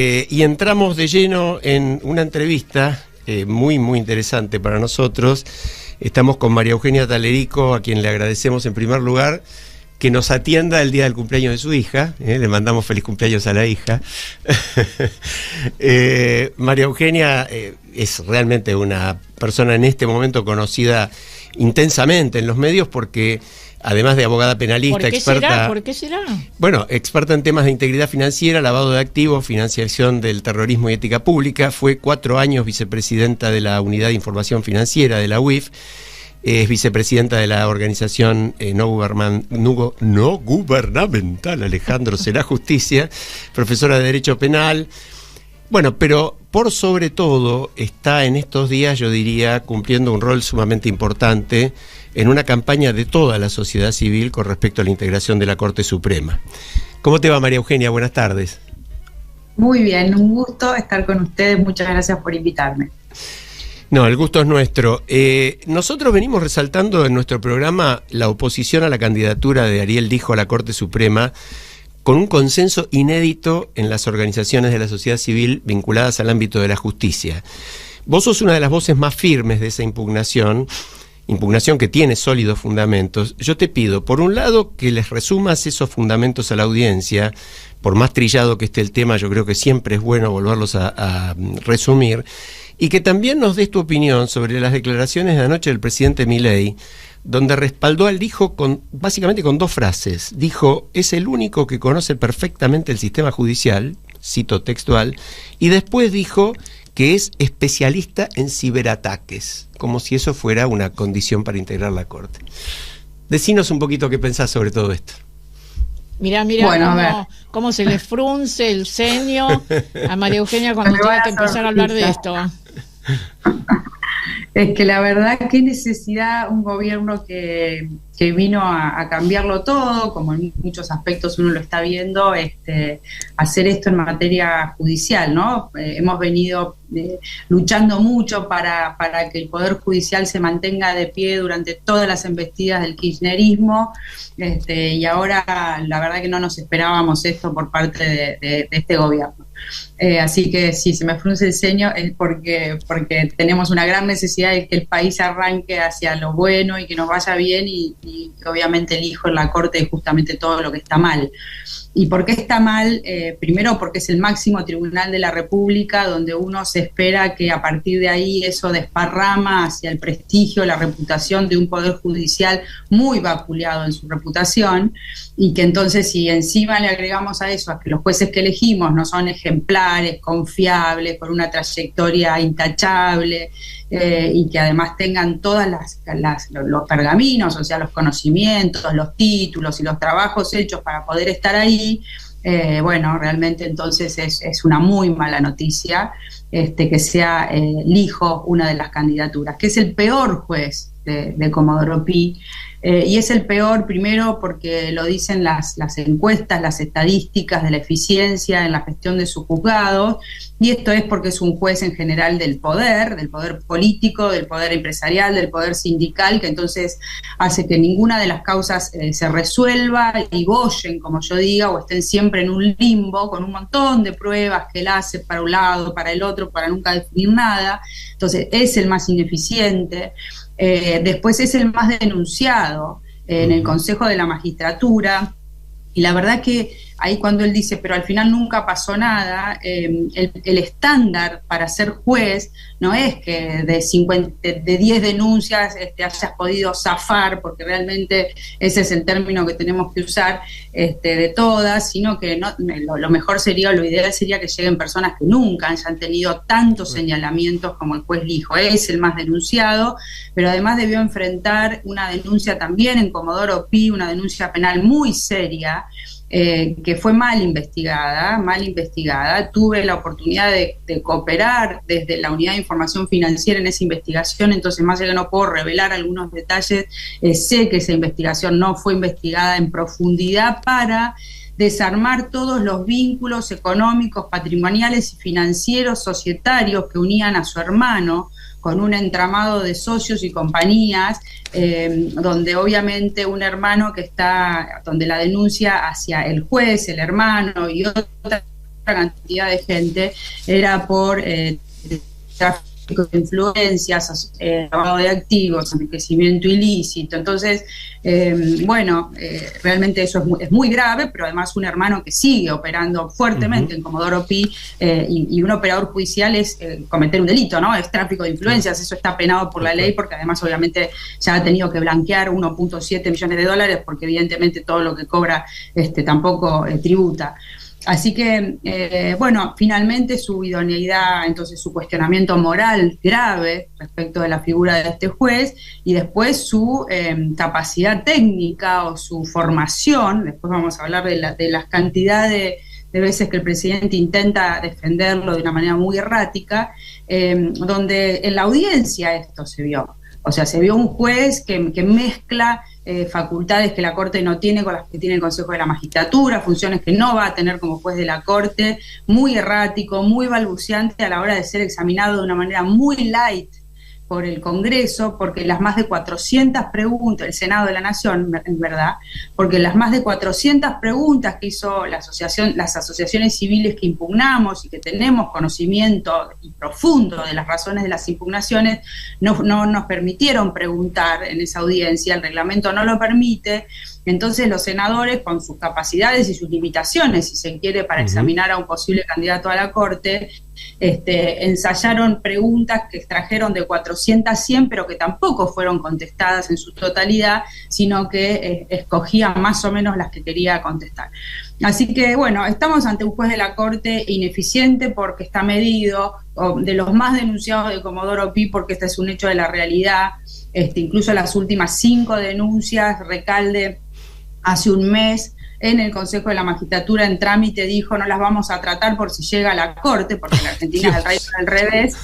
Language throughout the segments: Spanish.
Y entramos de lleno en una entrevista muy interesante para nosotros. Estamos con María Eugenia Talerico, a quien le agradecemos en primer lugar que nos atienda el día del cumpleaños de su hija. Le mandamos feliz cumpleaños a la hija. María Eugenia es realmente una persona en este momento conocida intensamente en los medios porque, además de abogada penalista, experta... ¿Por qué será? Bueno, experta en temas de integridad financiera, lavado de activos, financiación del terrorismo y ética pública. Fue 4 años vicepresidenta de la Unidad de Información Financiera de la UIF. Es vicepresidenta de la organización no gubernamental Alejandro Será Justicia, profesora de Derecho Penal. Bueno, pero por sobre todo está en estos días, yo diría, cumpliendo un rol sumamente importante en una campaña de toda la sociedad civil con respecto a la integración de la Corte Suprema. ¿Cómo te va, María Eugenia? Buenas tardes. Muy bien, un gusto estar con ustedes. Muchas gracias por invitarme. No, el gusto es nuestro. Nosotros venimos resaltando en nuestro programa la oposición a la candidatura de Ariel Dijo a la Corte Suprema con un consenso inédito en las organizaciones de la sociedad civil vinculadas al ámbito de la justicia. Vos sos una de las voces más firmes de esa impugnación que tiene sólidos fundamentos. Yo te pido, por un lado, que les resumas esos fundamentos a la audiencia. Por más trillado que esté el tema, yo creo que siempre es bueno volverlos a resumir. Y que también nos des tu opinión sobre las declaraciones de anoche del presidente Milei, donde respaldó al Dijo básicamente con 2 frases. Dijo, es el único que conoce perfectamente el sistema judicial, cito textual, y después dijo que es especialista en ciberataques, como si eso fuera una condición para integrar la Corte. Decinos un poquito qué pensás sobre todo esto. Mirá bueno, cómo se le frunce el ceño a María Eugenia cuando tiene que empezar a hablar de esto. Es que la verdad, qué necesidad un gobierno que vino a cambiarlo todo, como en muchos aspectos uno lo está viendo, hacer esto en materia judicial, ¿no? Hemos venido luchando mucho para que el Poder Judicial se mantenga de pie durante todas las embestidas del kirchnerismo, y ahora la verdad que no nos esperábamos esto por parte de este gobierno. Así que si se me frunce el ceño es porque tenemos una gran necesidad de que el país arranque hacia lo bueno y que nos vaya bien y obviamente elijo en la Corte justamente todo lo que está mal. ¿Y por qué está mal? Primero porque es el máximo tribunal de la República, donde uno se espera que a partir de ahí eso desparrama hacia el prestigio, la reputación de un poder judicial muy vapuleado en su reputación, y que entonces si encima le agregamos a eso a que los jueces que elegimos no son ejemplares, confiables, con una trayectoria intachable, y que además tengan todas los pergaminos, o sea, los conocimientos, los títulos y los trabajos hechos para poder estar ahí, bueno, realmente entonces es una muy mala noticia que sea Lijo una de las candidaturas, que es el peor juez de Comodoro Pi. Y es el peor, primero, porque lo dicen las encuestas, las estadísticas de la eficiencia en la gestión de sus juzgados, y esto es porque es un juez en general del poder político, del poder empresarial, del poder sindical, que entonces hace que ninguna de las causas se resuelva y bollen, como yo diga, o estén siempre en un limbo, con un montón de pruebas que él hace para un lado, para el otro, para nunca definir nada. Entonces es el más ineficiente. Después es el más denunciado en el Consejo de la Magistratura, y la verdad que ahí cuando él dice, pero al final nunca pasó nada, el estándar para ser juez no es que de 10 denuncias hayas podido zafar, porque realmente ese es el término que tenemos que usar, de todas, sino que no, lo mejor sería, lo ideal sería que lleguen personas que nunca hayan tenido tantos señalamientos como el juez Lijo. Es el más denunciado, pero además debió enfrentar una denuncia también en Comodoro Pi, una denuncia penal muy seria, que fue mal investigada. Tuve la oportunidad de cooperar desde la Unidad de Información Financiera en esa investigación, entonces más allá que no puedo revelar algunos detalles, sé que esa investigación no fue investigada en profundidad para desarmar todos los vínculos económicos, patrimoniales y financieros societarios que unían a su hermano, con un entramado de socios y compañías, donde obviamente un hermano donde la denuncia hacia el juez, el hermano y otras cantidad de gente era por tráfico de influencias, lavado de activos, enriquecimiento ilícito. Entonces, realmente eso es muy grave, pero además un hermano que sigue operando fuertemente en Comodoro Pi, y un operador judicial es cometer un delito, ¿no? Es tráfico de influencias, eso está penado por la ley, porque además obviamente ya ha tenido que blanquear 1.7 millones de dólares, porque evidentemente todo lo que cobra tampoco tributa. Así que, finalmente su idoneidad, entonces su cuestionamiento moral grave respecto de la figura de este juez, y después su capacidad técnica o su formación. Después vamos a hablar de las cantidades de veces que el presidente intenta defenderlo de una manera muy errática, donde en la audiencia esto se vio. O sea, se vio un juez que mezcla facultades que la Corte no tiene con las que tiene el Consejo de la Magistratura, funciones que no va a tener como juez de la Corte, muy errático, muy balbuceante a la hora de ser examinado de una manera muy light por el Congreso, porque las más de 400 preguntas, el Senado de la Nación, en verdad, porque las más de 400 preguntas que hizo las asociaciones civiles que impugnamos y que tenemos conocimiento y profundo de las razones de las impugnaciones, no nos permitieron preguntar en esa audiencia, el reglamento no lo permite. Entonces los senadores, con sus capacidades y sus limitaciones, si se quiere, para examinar a un posible candidato a la Corte, ensayaron preguntas que extrajeron de 400 a 100, pero que tampoco fueron contestadas en su totalidad, sino que escogían más o menos las que quería contestar. Así que, estamos ante un juez de la Corte ineficiente porque está medido, de los más denunciados de Comodoro Pi, porque este es un hecho de la realidad. Incluso las últimas 5 denuncias, Recalde hace un mes en el Consejo de la Magistratura en trámite dijo: no las vamos a tratar por si llega a la Corte, porque en la Argentina es al revés.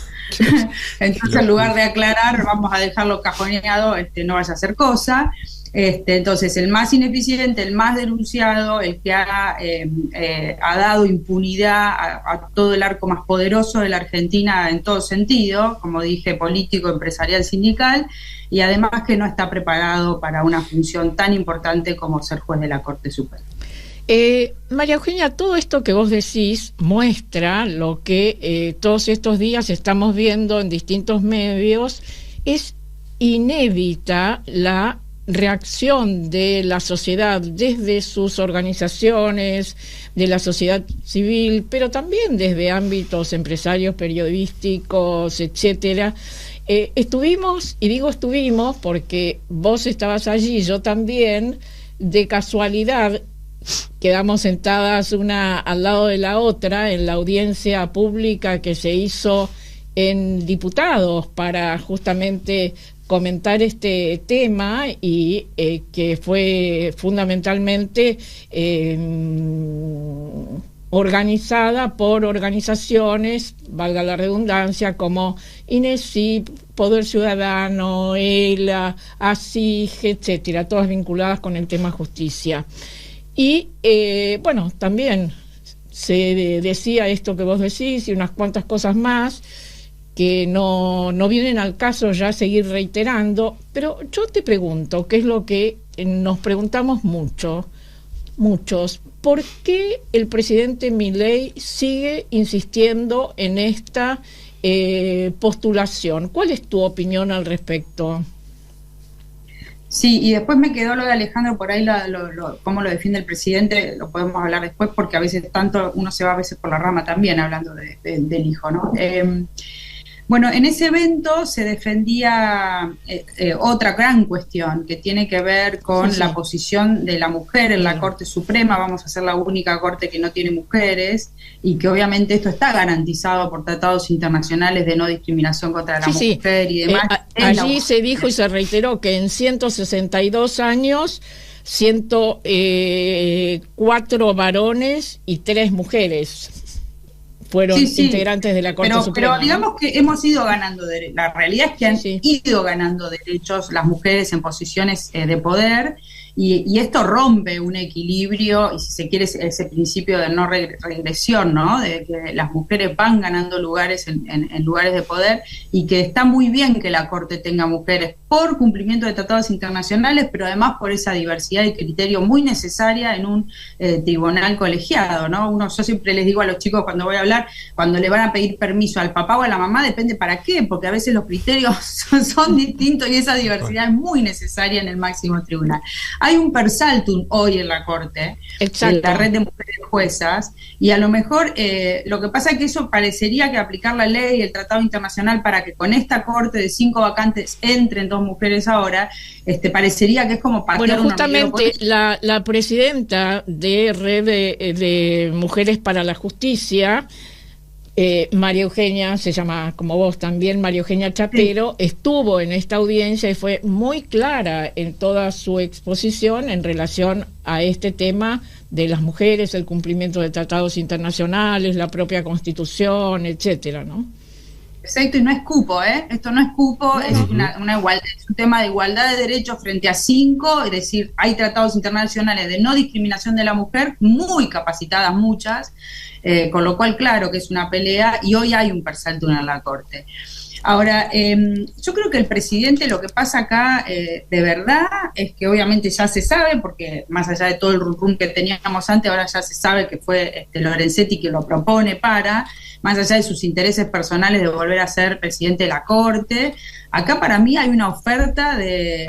Entonces, en lugar de aclarar, vamos a dejarlo cajoneado, no vaya a hacer cosa. Entonces, el más ineficiente, el más denunciado, el que ha dado impunidad a todo el arco más poderoso de la Argentina en todo sentido, como dije, político, empresarial, sindical, y además que no está preparado para una función tan importante como ser juez de la Corte Suprema. María Eugenia, todo esto que vos decís muestra lo que todos estos días estamos viendo en distintos medios. Es inédita la reacción de la sociedad, desde sus organizaciones, de la sociedad civil, pero también desde ámbitos empresarios, periodísticos, etcétera. Estuvimos, y digo estuvimos porque vos estabas allí, yo también, de casualidad, quedamos sentadas una al lado de la otra en la audiencia pública que se hizo en Diputados para justamente comentar este tema, y que fue fundamentalmente organizada por organizaciones, valga la redundancia, como INESIP, Poder Ciudadano, ELA, ASIG, etcétera, todas vinculadas con el tema justicia. Y también se decía esto que vos decís y unas cuantas cosas más que no vienen al caso ya seguir reiterando, pero yo te pregunto, que es lo que nos preguntamos muchos, ¿por qué el presidente Milei sigue insistiendo en esta postulación? ¿Cuál es tu opinión al respecto? Sí, y después me quedó lo de Alejandro, por ahí cómo lo defiende el presidente, lo podemos hablar después, porque a veces uno se va a veces por la rama también hablando del hijo, ¿no? En ese evento se defendía otra gran cuestión que tiene que ver con la posición de la mujer en la Corte Suprema. Vamos a ser la única corte que no tiene mujeres, y que obviamente esto está garantizado por tratados internacionales de no discriminación contra la mujer y demás. Allí se dijo y se reiteró que en 162 años 104 varones y 3 mujeres fueron integrantes de la Corte Suprema. Pero digamos que hemos ido ganando, la realidad es que han ido ganando derechos las mujeres en posiciones de poder, y esto rompe un equilibrio y, si se quiere, ese principio de no regresión, ¿no? De que las mujeres van ganando lugares en lugares de poder, y que está muy bien que la Corte tenga mujeres por cumplimiento de tratados internacionales, pero además por esa diversidad de criterio muy necesaria en un tribunal colegiado, ¿no? Yo siempre les digo a los chicos cuando voy a hablar, cuando le van a pedir permiso al papá o a la mamá, depende para qué, porque a veces los criterios son distintos y esa diversidad es muy necesaria en el máximo tribunal. Hay un per saltum hoy en la Corte, en la red de mujeres juezas, y a lo mejor lo que pasa es que eso parecería que aplicar la ley y el tratado internacional para que con esta Corte de 5 vacantes entren 2 mujeres ahora, parecería que es como patear. Bueno, justamente la presidenta de Red de Mujeres para la Justicia, María Eugenia, se llama como vos también, María Eugenia Chapero, sí, estuvo en esta audiencia y fue muy clara en toda su exposición en relación a este tema de las mujeres, el cumplimiento de tratados internacionales, la propia Constitución, etcétera, ¿no? Exacto, y no es cupo, esto no es cupo, es una igualdad, es un tema de igualdad de derechos frente a 5, es decir, hay tratados internacionales de no discriminación de la mujer, muy capacitadas muchas, con lo cual claro que es una pelea, y hoy hay un per saltum en la Corte. Ahora, yo creo que el presidente, lo que pasa acá de verdad es que obviamente ya se sabe, porque más allá de todo el rum que teníamos antes, ahora ya se sabe que fue Lorenzetti quien lo propone más allá de sus intereses personales de volver a ser presidente de la Corte. Acá para mí hay una oferta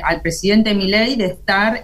al presidente Milei de estar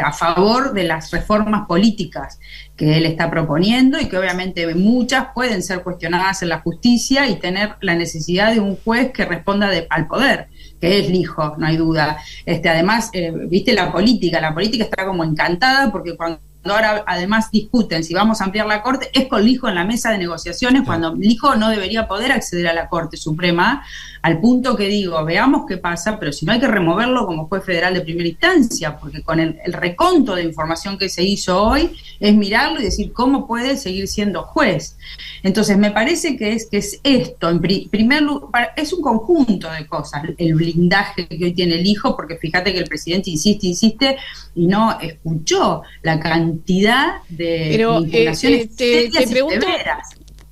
a favor de las reformas políticas que él está proponiendo, y que obviamente muchas pueden ser cuestionadas en la justicia y tener la necesidad de un juez que responda al poder, que es Lijo, no hay duda. Además, viste la política está como encantada, porque cuando ahora además discuten si vamos a ampliar la Corte, es con Lijo en la mesa de negociaciones, cuando Lijo no debería poder acceder a la Corte Suprema, al punto que digo, veamos qué pasa, pero si no hay que removerlo como juez federal de primera instancia, porque con el reconto de información que se hizo hoy, es mirarlo y decir cómo puede seguir siendo juez. Entonces me parece que es esto, en primer lugar, es un conjunto de cosas, el blindaje que hoy tiene Lijo, porque fíjate que el presidente insiste, y no escuchó la cantidad de impugnaciones te pregunto,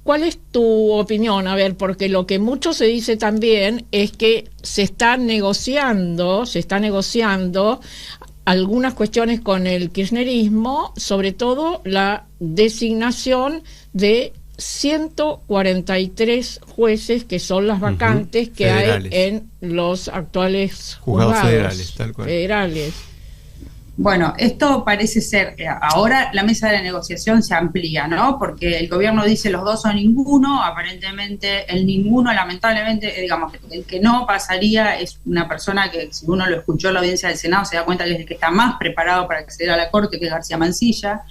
¿cuál es tu opinión? A ver, porque lo que mucho se dice también es que se está negociando algunas cuestiones con el kirchnerismo, sobre todo la designación de 143 jueces, que son las vacantes que federales hay en los actuales juzgados federales, tal cual. Federales. Bueno, esto parece ser, ahora la mesa de la negociación se amplía, ¿no? Porque el gobierno dice los dos o ninguno, aparentemente el ninguno, lamentablemente, digamos, el que no pasaría es una persona que, si uno lo escuchó en la audiencia del Senado, se da cuenta que es el que está más preparado para acceder a la Corte, que es García Mansilla.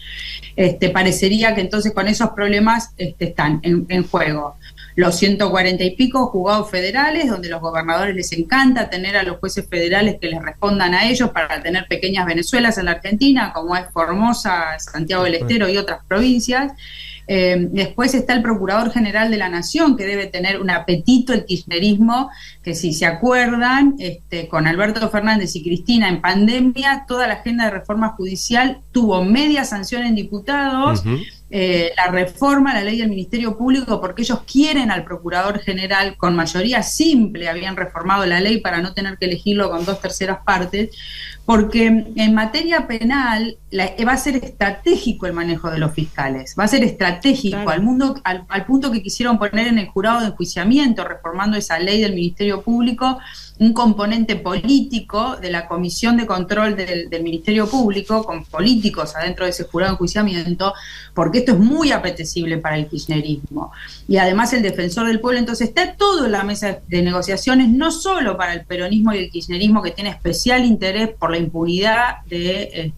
Parecería que entonces con esos problemas están en juego los 140 y pico juzgados federales, donde los gobernadores les encanta tener a los jueces federales que les respondan a ellos para tener pequeñas Venezuelas en la Argentina, como es Formosa, Santiago del Estero y otras provincias. Después está el Procurador General de la Nación, que debe tener un apetito el kirchnerismo, que si se acuerdan, con Alberto Fernández y Cristina en pandemia, toda la agenda de reforma judicial tuvo media sanción en diputados. La reforma, la ley del Ministerio Público, porque ellos quieren al Procurador General con mayoría simple, habían reformado la ley para no tener que elegirlo con 2/3 partes, porque en materia penal va a ser estratégico el manejo de los fiscales, va a ser estratégico, claro, al punto que quisieron poner en el jurado de enjuiciamiento, reformando esa ley del Ministerio Público, un componente político de la Comisión de Control del Ministerio Público, con políticos adentro de ese jurado de enjuiciamiento, porque esto es muy apetecible para el kirchnerismo. Y además el defensor del pueblo, entonces está todo en la mesa de negociaciones, no solo para el peronismo y el kirchnerismo, que tiene especial interés por la impunidad de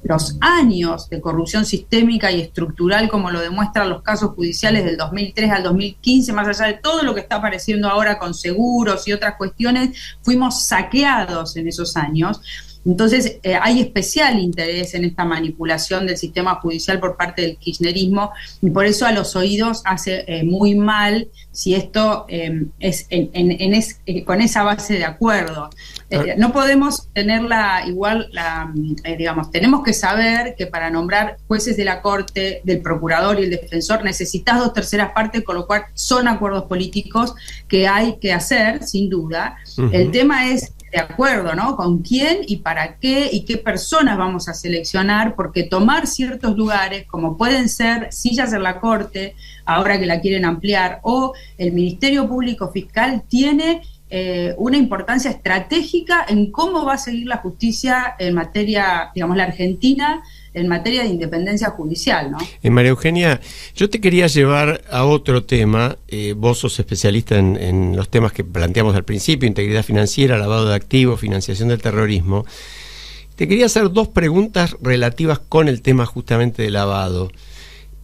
los años de corrupción sistémica y estructural, como lo demuestran los casos judiciales del 2003 al 2015, más allá de todo lo que está apareciendo ahora con seguros y otras cuestiones, fuimos saqueados en esos años. Entonces, hay especial interés en esta manipulación del sistema judicial por parte del kirchnerismo, y por eso a los oídos hace muy mal si esto es con esa base de acuerdo. No podemos tenerla igual, digamos, tenemos que saber que para nombrar jueces de la Corte, del procurador y el defensor, necesitas 2/3 partes, con lo cual son acuerdos políticos que hay que hacer, sin duda. El tema es de acuerdo, ¿no? Con quién y para qué y qué personas vamos a seleccionar, porque tomar ciertos lugares, como pueden ser sillas en la Corte, ahora que la quieren ampliar, o el Ministerio Público Fiscal, tiene una importancia estratégica en cómo va a seguir la justicia en materia, digamos, la Argentina, en materia de independencia judicial, ¿no? María Eugenia, yo te quería llevar a otro tema. Vos sos especialista en los temas que planteamos al principio: integridad financiera, lavado de activos, financiación del terrorismo. Te quería hacer dos preguntas relativas con el tema justamente de lavado.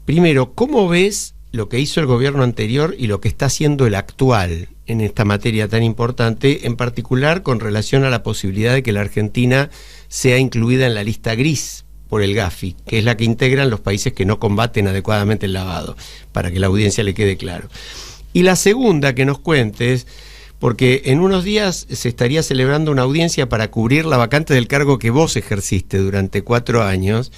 Primero, ¿cómo ves lo que hizo el gobierno anterior y lo que está haciendo el actual en esta materia tan importante, en particular con relación a la posibilidad de que la Argentina sea incluida en la lista gris por el Gafi, que es la que integran los países que no combaten adecuadamente el lavado, para que la audiencia le quede claro? Y la segunda, que nos cuentes, porque en unos días se estaría celebrando una audiencia para cubrir la vacante del cargo que vos ejerciste durante 4 años,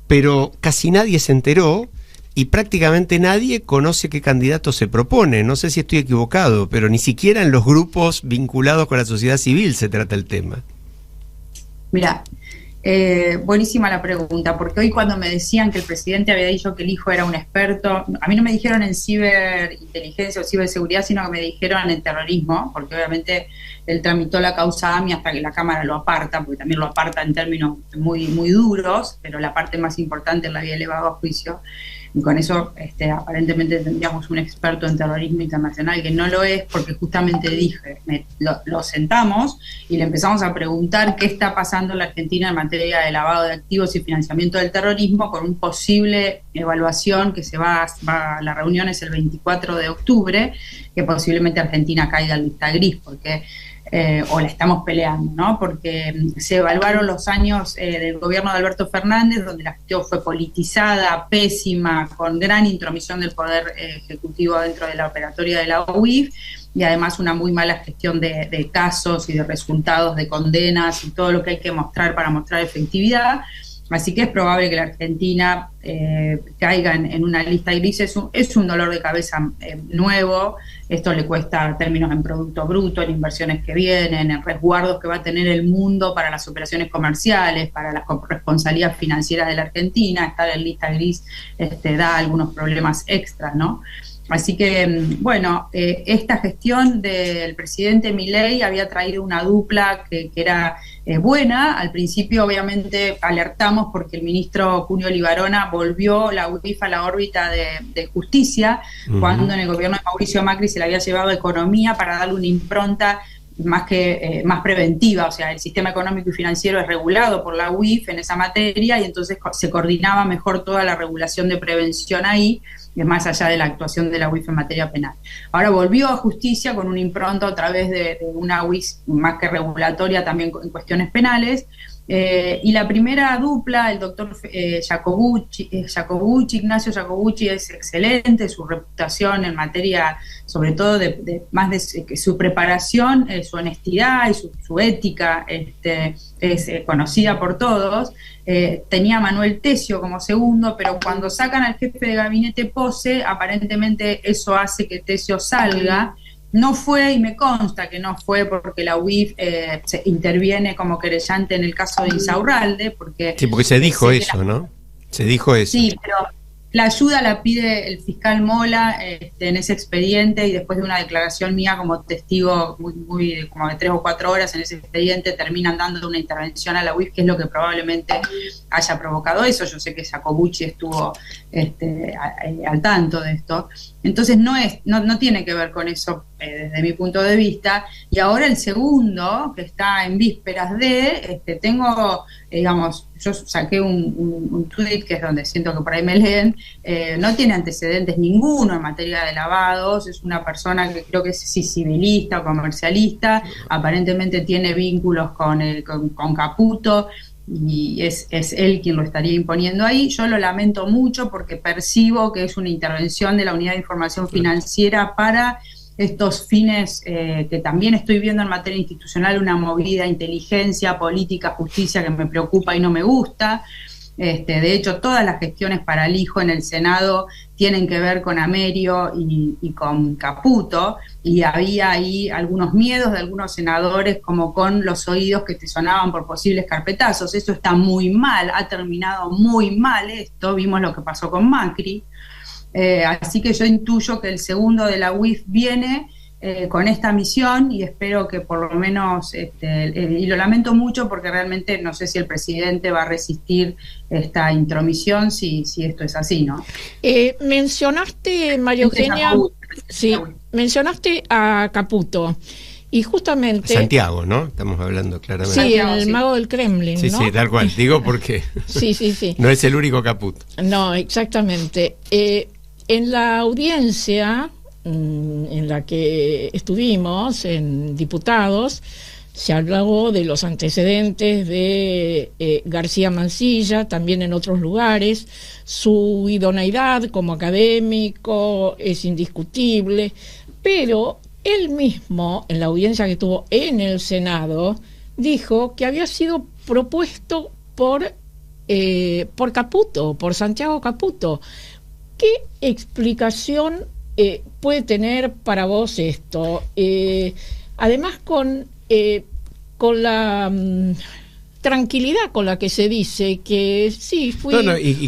pero casi nadie se enteró y prácticamente nadie conoce qué candidato se propone. No sé si estoy equivocado, pero ni siquiera en los grupos vinculados con la sociedad civil se trata el tema. Mira, buenísima la pregunta, porque hoy cuando me decían que el presidente había dicho que el hijo era un experto, a mí no me dijeron en ciberinteligencia o ciberseguridad, sino que me dijeron en terrorismo, porque obviamente él tramitó la causa AMI hasta que la Cámara lo aparta, porque también lo aparta en términos muy, muy duros, pero la parte más importante la había elevado a juicio. Y con eso aparentemente tendríamos un experto en terrorismo internacional, que no lo es, porque justamente dije, lo sentamos y le empezamos a preguntar qué está pasando en la Argentina en materia de lavado de activos y financiamiento del terrorismo, con una posible evaluación que la reunión es el 24 de octubre, que posiblemente Argentina caiga en lista gris, porque o la estamos peleando, ¿no? Porque se evaluaron los años del gobierno de Alberto Fernández, donde la gestión fue politizada, pésima, con gran intromisión del Poder Ejecutivo dentro de la operatoria de la UIF, y además una muy mala gestión de casos y de resultados, de condenas y todo lo que hay que mostrar para mostrar efectividad. Así que es probable que la Argentina caiga en una lista gris. Es un dolor de cabeza nuevo. Esto le cuesta términos en Producto Bruto, en inversiones que vienen, en resguardos que va a tener el mundo para las operaciones comerciales, para la corresponsabilidad financiera de la Argentina. Estar en lista gris da algunos problemas extras, ¿no? Así que, bueno, esta gestión del presidente Milei había traído una dupla que era buena. Al principio, obviamente, alertamos porque el ministro Cunio Libarona volvió la UIF a la órbita de justicia, cuando en el gobierno de Mauricio Macri se le había llevado economía para darle una impronta más preventiva. O sea, el sistema económico y financiero es regulado por la UIF en esa materia, y entonces se coordinaba mejor toda la regulación de prevención ahí, más allá de la actuación de la UIF en materia penal. Ahora volvió a justicia con una impronta otra vez de una UIF más que regulatoria, también en cuestiones penales. Y la primera dupla, el doctor Ignacio Jacobucci, es excelente. Su reputación en materia, sobre todo de su preparación, su honestidad y su ética es conocida por todos. Tenía a Manuel Tesio como segundo, pero cuando sacan al jefe de gabinete Pose, aparentemente eso hace que Tesio salga. No fue, y me consta que no fue, porque la UIF se interviene como querellante en el caso de Insaurralde, porque... Sí, porque se dijo eso, ¿no? Se dijo eso. Sí, pero la ayuda la pide el fiscal Mola en ese expediente, y después de una declaración mía como testigo muy como de 3 o 4 horas en ese expediente, terminan dando una intervención a la UIF, que es lo que probablemente haya provocado eso. Yo sé que Jacobucci estuvo al tanto de esto. Entonces no tiene que ver con eso desde mi punto de vista. Y ahora el segundo, que está en vísperas tengo, digamos, yo saqué un tweet que es donde siento que por ahí me leen, no tiene antecedentes ninguno en materia de lavados, es una persona que creo que es civilista o comercialista, aparentemente tiene vínculos con Caputo, y es él quien lo estaría imponiendo ahí. Yo lo lamento mucho porque percibo que es una intervención de la Unidad de Información Financiera para estos fines que también estoy viendo en materia institucional, una movida inteligencia, política, justicia que me preocupa y no me gusta. De hecho, todas las gestiones para el hijo en el Senado tienen que ver con Amerio y con Caputo, y había ahí algunos miedos de algunos senadores como con los oídos que te sonaban por posibles carpetazos. Eso está muy mal, ha terminado muy mal esto, vimos lo que pasó con Macri. Así que yo intuyo que el segundo de la UIF viene con esta misión, y espero que por lo menos, y lo lamento mucho porque realmente no sé si el presidente va a resistir esta intromisión si esto es así, ¿no? Mencionaste, María Eugenia, mencionaste a Caputo. Y justamente... Santiago, ¿no? Estamos hablando claramente. Sí, Santiago, el mago del Kremlin, sí, ¿no? Sí, tal cual. Digo porque sí. no es el único Caputo. No, exactamente. En la audiencia en la que estuvimos, en Diputados, se habló de los antecedentes de García Mansilla, también en otros lugares. Su idoneidad como académico es indiscutible, pero él mismo, en la audiencia que tuvo en el Senado, dijo que había sido propuesto por Caputo, por Santiago Caputo. ¿Qué explicación puede tener para vos esto? Además, con la tranquilidad con la que se dice que sí, fui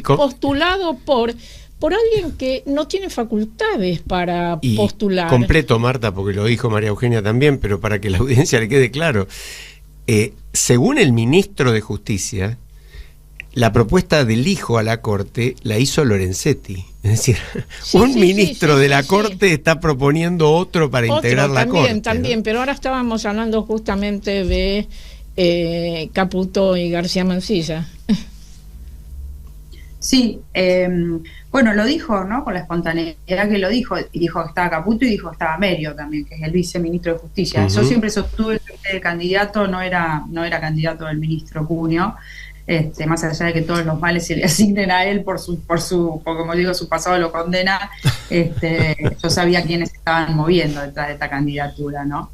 postulado por alguien que no tiene facultades para postular. Completo, Marta, porque lo dijo María Eugenia también, pero para que la audiencia le quede claro. Según el ministro de Justicia, la propuesta del hijo a la Corte la hizo Lorenzetti. Es decir, un ministro de la Corte está proponiendo otro para integrar la Corte. También, ¿no? Pero ahora estábamos hablando justamente de Caputo y García Mansilla. Sí, bueno, lo dijo, ¿no? Con la espontaneidad que lo dijo, y dijo que estaba Caputo y dijo que estaba Amerio también, que es el viceministro de Justicia. Yo siempre sostuve que el candidato no era candidato del ministro Cunio, más allá de que todos los males se le asignen a él por como digo, su pasado lo condena. Yo sabía quiénes estaban moviendo detrás de esta candidatura, ¿no?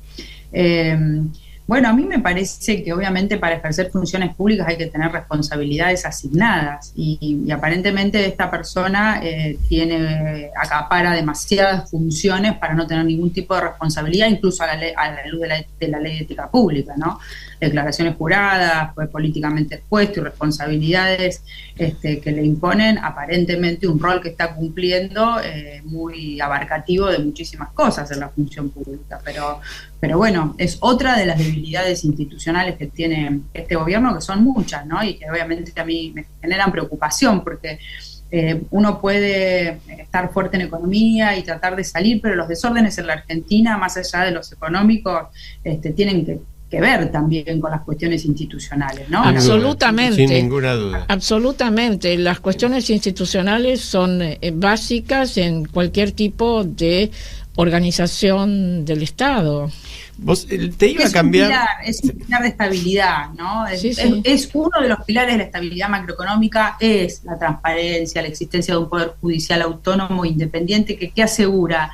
Bueno, a mí me parece que obviamente para ejercer funciones públicas hay que tener responsabilidades asignadas, y aparentemente esta persona acapara demasiadas funciones para no tener ningún tipo de responsabilidad, incluso a la luz de la ley de ética pública, ¿no? Declaraciones juradas, fue políticamente expuesto, y responsabilidades que le imponen aparentemente un rol que está cumpliendo muy abarcativo de muchísimas cosas en la función pública, pero bueno, es otra de las debilidades institucionales que tiene este gobierno, que son muchas, ¿no? Y que obviamente a mí me generan preocupación, porque uno puede estar fuerte en economía y tratar de salir, pero los desórdenes en la Argentina, más allá de los económicos, tienen que ver también con las cuestiones institucionales, ¿no? Absolutamente. Sin ninguna duda. Absolutamente. Las cuestiones institucionales son básicas en cualquier tipo de organización del Estado. Vos te iba a cambiar. Es un pilar de estabilidad, ¿no? Es uno de los pilares de la estabilidad macroeconómica, es la transparencia, la existencia de un poder judicial autónomo, independiente, que asegura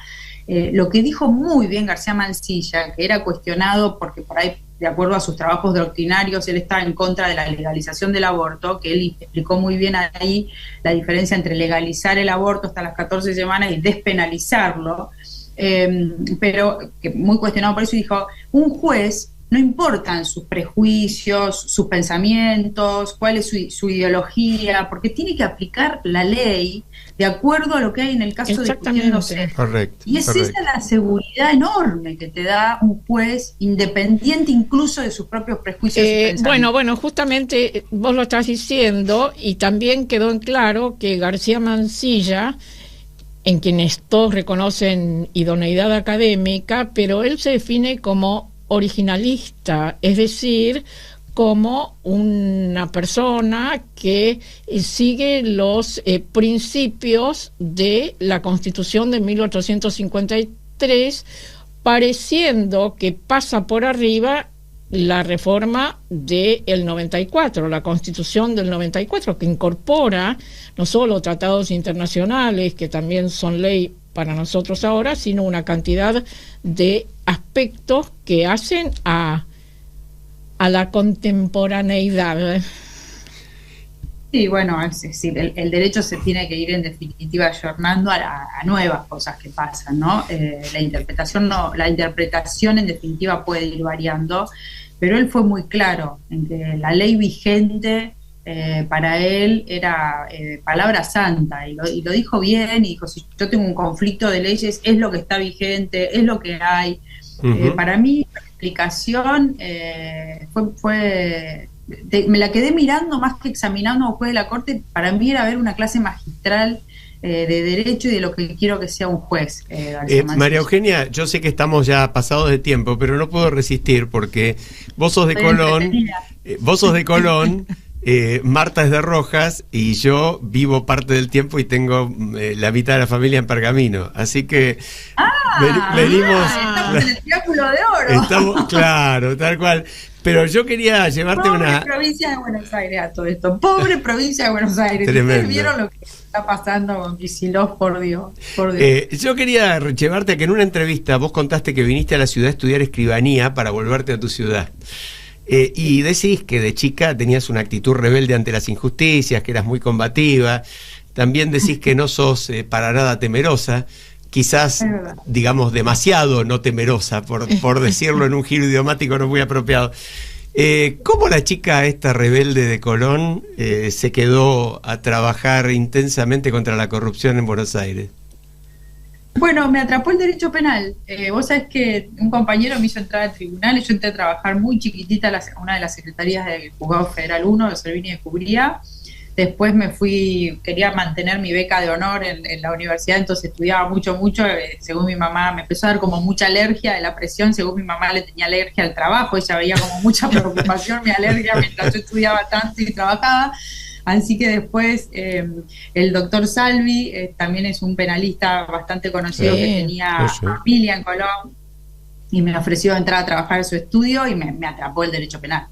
lo que dijo muy bien García Mansilla, que era cuestionado porque por ahí, de acuerdo a sus trabajos doctrinarios, él estaba en contra de la legalización del aborto, que él explicó muy bien ahí la diferencia entre legalizar el aborto hasta las 14 semanas y despenalizarlo, pero que muy cuestionado por eso, dijo, un juez, no importan sus prejuicios, sus pensamientos, cuál es su ideología, porque tiene que aplicar la ley de acuerdo a lo que hay en el caso discutiéndose. Correcto. Y esa la seguridad enorme que te da un juez independiente incluso de sus propios prejuicios y pensamientos. Bueno, justamente vos lo estás diciendo, y también quedó en claro que García Mansilla, en quienes todos reconocen idoneidad académica, pero él se define como originalista, es decir, como una persona que sigue los principios de la Constitución de 1853, pareciendo que pasa por arriba la reforma del 94, la Constitución del 94, que incorpora no solo tratados internacionales, que también son ley para nosotros ahora, sino una cantidad de aspectos que hacen a la contemporaneidad. Sí, bueno, es decir, el derecho se tiene que ir en definitiva ayornando a nuevas cosas que pasan, ¿no? La interpretación en definitiva puede ir variando, pero él fue muy claro en que la ley vigente para él era palabra santa, y lo dijo bien, y dijo: si yo tengo un conflicto de leyes, es lo que está vigente, es lo que hay. Para mí la explicación me la quedé mirando más que examinando después de la corte. Para mí era ver una clase magistral de derecho y de lo que quiero que sea un juez. María Eugenia, yo sé que estamos ya pasados de tiempo, pero no puedo resistir porque vos sos de Colón, Marta es de Rojas y yo vivo parte del tiempo y tengo la mitad de la familia en Pergamino, así que venimos. Estamos en el Triángulo de Oro. Estamos, claro, tal cual. Pero yo quería llevarte Pobre provincia de Buenos Aires a todo esto. Pobre provincia de Buenos Aires. ¿Ustedes vieron lo que está pasando con Kicillof? Por Dios. Yo quería llevarte a que en una entrevista vos contaste que viniste a la ciudad a estudiar escribanía para volverte a tu ciudad. Y decís que de chica tenías una actitud rebelde ante las injusticias, que eras muy combativa. También decís que no sos para nada temerosa. Quizás, digamos, demasiado no temerosa, por decirlo en un giro idiomático no muy apropiado. ¿Cómo la chica esta rebelde de Colón se quedó a trabajar intensamente contra la corrupción en Buenos Aires? Bueno, me atrapó el derecho penal. Vos sabés que un compañero me hizo entrar al tribunal y yo entré a trabajar muy chiquitita a una de las secretarías del Juzgado Federal 1 de Servini de Cubría. Después me fui, quería mantener mi beca de honor en la universidad, entonces estudiaba mucho, según mi mamá, me empezó a dar como mucha alergia de la presión, según mi mamá le tenía alergia al trabajo, ella veía como mucha preocupación, mi alergia, mientras yo estudiaba tanto y trabajaba. Así que después el doctor Salvi también es un penalista bastante conocido que tenía familia en Colón, y me ofreció entrar a trabajar en su estudio y me atrapó el derecho penal.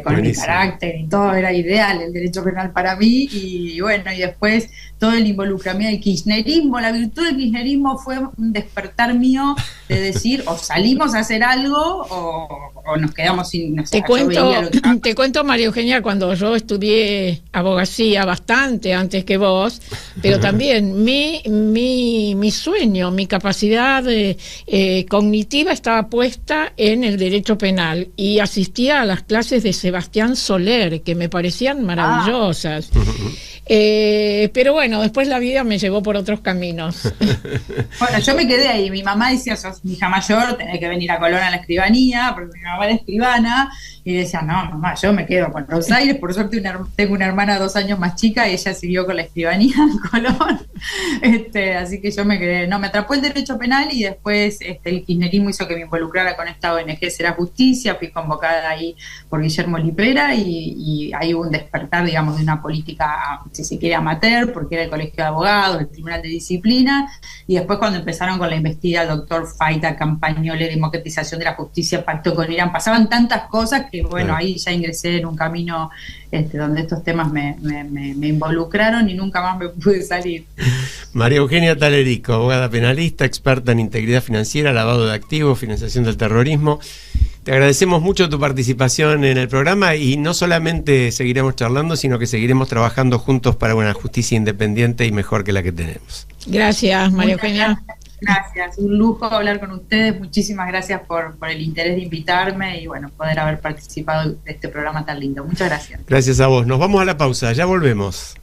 Con mi carácter y todo, era ideal el derecho penal para mí. Y bueno, y después todo el involucramiento del kirchnerismo, la virtud del kirchnerismo fue un despertar mío de decir: o salimos a hacer algo o nos quedamos sin... No sé, te cuento, María Eugenia, cuando yo estudié abogacía bastante antes que vos, pero también mi sueño, mi capacidad cognitiva estaba puesta en el derecho penal, y asistía a las clases de Sebastián Soler, que me parecían maravillosas. Pero bueno, después la vida me llevó por otros caminos. Bueno, yo me quedé ahí. Mi mamá decía: sos hija mayor, tenés que venir a Colón a la escribanía, porque mi mamá era escribana. Y decía: no, mamá, yo me quedo con Buenos Aires. Por suerte tengo una hermana 2 años más chica y ella siguió con la escribanía en Colón. Así que yo me quedé. No, me atrapó el derecho penal, y después el kirchnerismo hizo que me involucrara con esta ONG Será Justicia. Fui convocada ahí por Guillermo Lipera, y ahí hubo un despertar, digamos, de una política, si se quiere, amateur, porque era el Colegio de Abogados, el Tribunal de Disciplina. Y después, cuando empezaron con la investida, doctor Faita, Campañole, democratización de la justicia, pacto con Irán, pasaban tantas cosas que, bueno, ahí ya ingresé en un camino donde estos temas me involucraron y nunca más me pude salir. María Eugenia Talerico, abogada penalista, experta en integridad financiera, lavado de activos, financiación del terrorismo. Te agradecemos mucho tu participación en el programa, y no solamente seguiremos charlando, sino que seguiremos trabajando juntos para una justicia independiente y mejor que la que tenemos. Gracias, María Eugenia. Gracias, un lujo hablar con ustedes. Muchísimas gracias por el interés de invitarme y bueno, poder haber participado de este programa tan lindo. Muchas gracias. Gracias a vos. Nos vamos a la pausa, ya volvemos.